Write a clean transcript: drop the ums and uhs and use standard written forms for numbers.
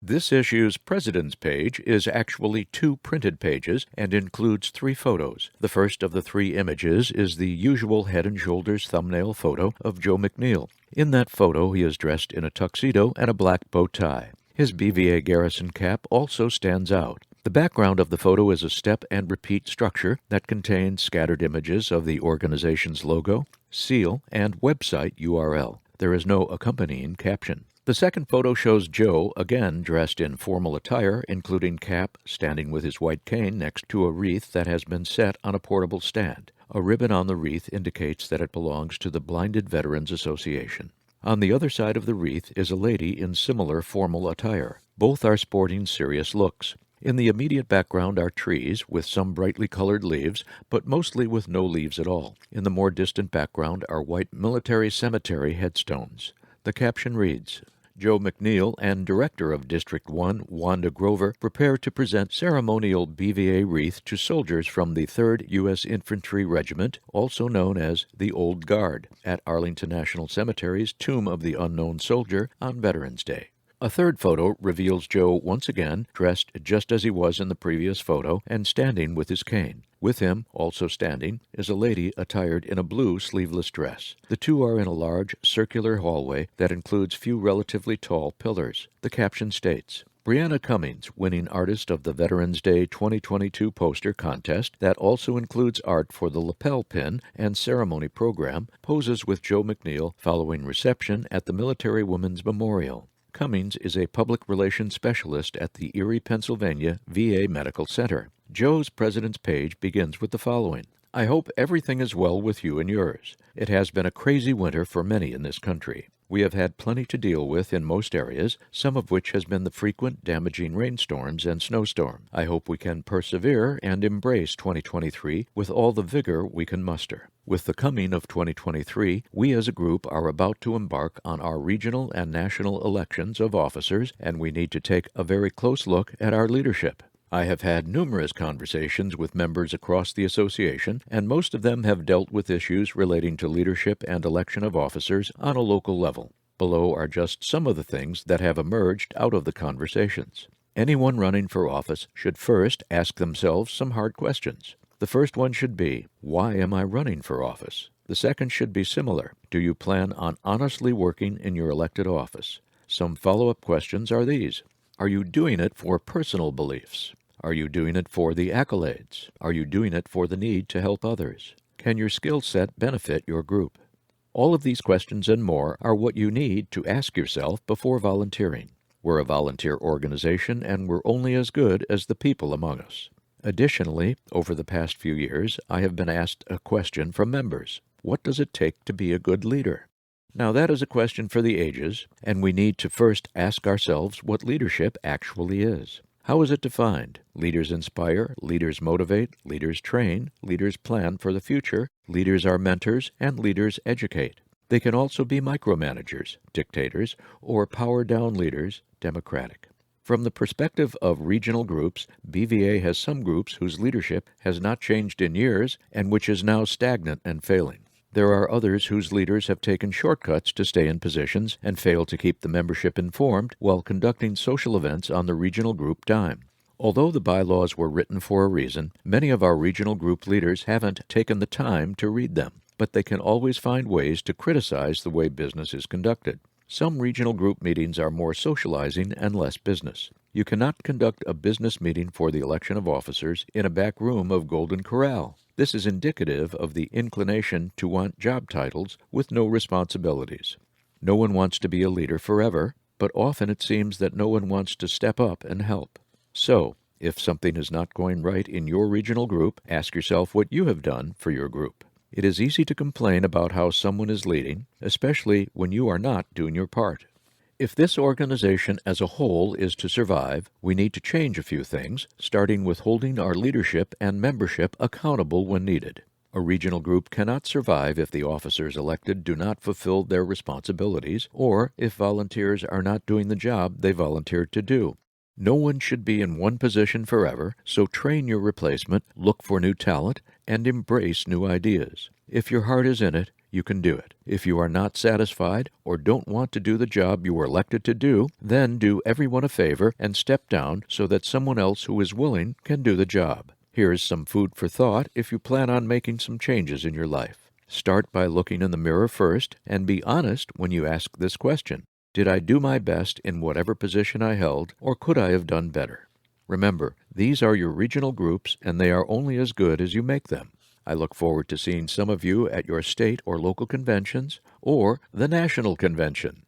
This issue's President's page is actually 2 printed pages and includes 3 photos. The first of the 3 images is the usual Head and Shoulders thumbnail photo of Joe McNeil. In that photo, he is dressed in a tuxedo and a black bow tie. His BVA garrison cap also stands out. The background of the photo is a step and repeat structure that contains scattered images of the organization's logo, seal, and website URL. There is no accompanying caption. The second photo shows Joe, again dressed in formal attire, including cap, standing with his white cane next to a wreath that has been set on a portable stand. A ribbon on the wreath indicates that it belongs to the Blinded Veterans Association. On the other side of the wreath is a lady in similar formal attire. Both are sporting serious looks. In the immediate background are trees with some brightly colored leaves, but mostly with no leaves at all. In the more distant background are white military cemetery headstones. The caption reads, Joe McNeil and Director of District 1, Wanda Grover, prepare to present ceremonial BVA wreath to soldiers from the 3rd U.S. Infantry Regiment, also known as the Old Guard, at Arlington National Cemetery's Tomb of the Unknown Soldier on Veterans Day. A third photo reveals Joe once again, dressed just as he was in the previous photo, and standing with his cane. With him, also standing, is a lady attired in a blue sleeveless dress. The two are in a large, circular hallway that includes few relatively tall pillars. The caption states, Brianna Cummings, winning Artist of the Veterans Day 2022 poster contest that also includes art for the lapel pin and ceremony program, poses with Joe McNeil following reception at the Military Women's Memorial. Cummings is a public relations specialist at the Erie, Pennsylvania VA Medical Center. Joe's President's page begins with the following. I hope everything is well with you and yours. It has been a crazy winter for many in this country. We have had plenty to deal with in most areas, some of which has been the frequent damaging rainstorms and snowstorm. I hope we can persevere and embrace 2023 with all the vigor we can muster. With the coming of 2023, we as a group are about to embark on our regional and national elections of officers, and we need to take a very close look at our leadership. I have had numerous conversations with members across the association, and most of them have dealt with issues relating to leadership and election of officers on a local level. Below are just some of the things that have emerged out of the conversations. Anyone running for office should first ask themselves some hard questions. The first one should be, why am I running for office? The second should be similar. Do you plan on honestly working in your elected office? Some follow-up questions are these. Are you doing it for personal beliefs? Are you doing it for the accolades? Are you doing it for the need to help others? Can your skill set benefit your group? All of these questions and more are what you need to ask yourself before volunteering. We're a volunteer organization, and we're only as good as the people among us. Additionally, over the past few years, I have been asked a question from members. What does it take to be a good leader? Now, that is a question for the ages, and we need to first ask ourselves what leadership actually is. How is it defined? Leaders inspire, leaders motivate, leaders train, leaders plan for the future, leaders are mentors, and leaders educate. They can also be micromanagers, dictators, or power-down leaders, democratic. From the perspective of regional groups, BVA has some groups whose leadership has not changed in years and which is now stagnant and failing. There are others whose leaders have taken shortcuts to stay in positions and fail to keep the membership informed while conducting social events on the regional group dime. Although the bylaws were written for a reason, many of our regional group leaders haven't taken the time to read them, but they can always find ways to criticize the way business is conducted. Some regional group meetings are more socializing and less business. You cannot conduct a business meeting for the election of officers in a back room of Golden Corral. This is indicative of the inclination to want job titles with no responsibilities. No one wants to be a leader forever, but often it seems that no one wants to step up and help. So, if something is not going right in your regional group, ask yourself what you have done for your group. It is easy to complain about how someone is leading, especially when you are not doing your part. If this organization as a whole is to survive, we need to change a few things, starting with holding our leadership and membership accountable when needed. A regional group cannot survive if the officers elected do not fulfill their responsibilities or if volunteers are not doing the job they volunteered to do. No one should be in one position forever, so train your replacement, look for new talent, and embrace new ideas. If your heart is in it, you can do it. If you are not satisfied or don't want to do the job you were elected to do, then do everyone a favor and step down so that someone else who is willing can do the job. Here is some food for thought if you plan on making some changes in your life. Start by looking in the mirror first and be honest when you ask this question. Did I do my best in whatever position I held, or could I have done better? Remember, these are your regional groups, and they are only as good as you make them. I look forward to seeing some of you at your state or local conventions or the national convention.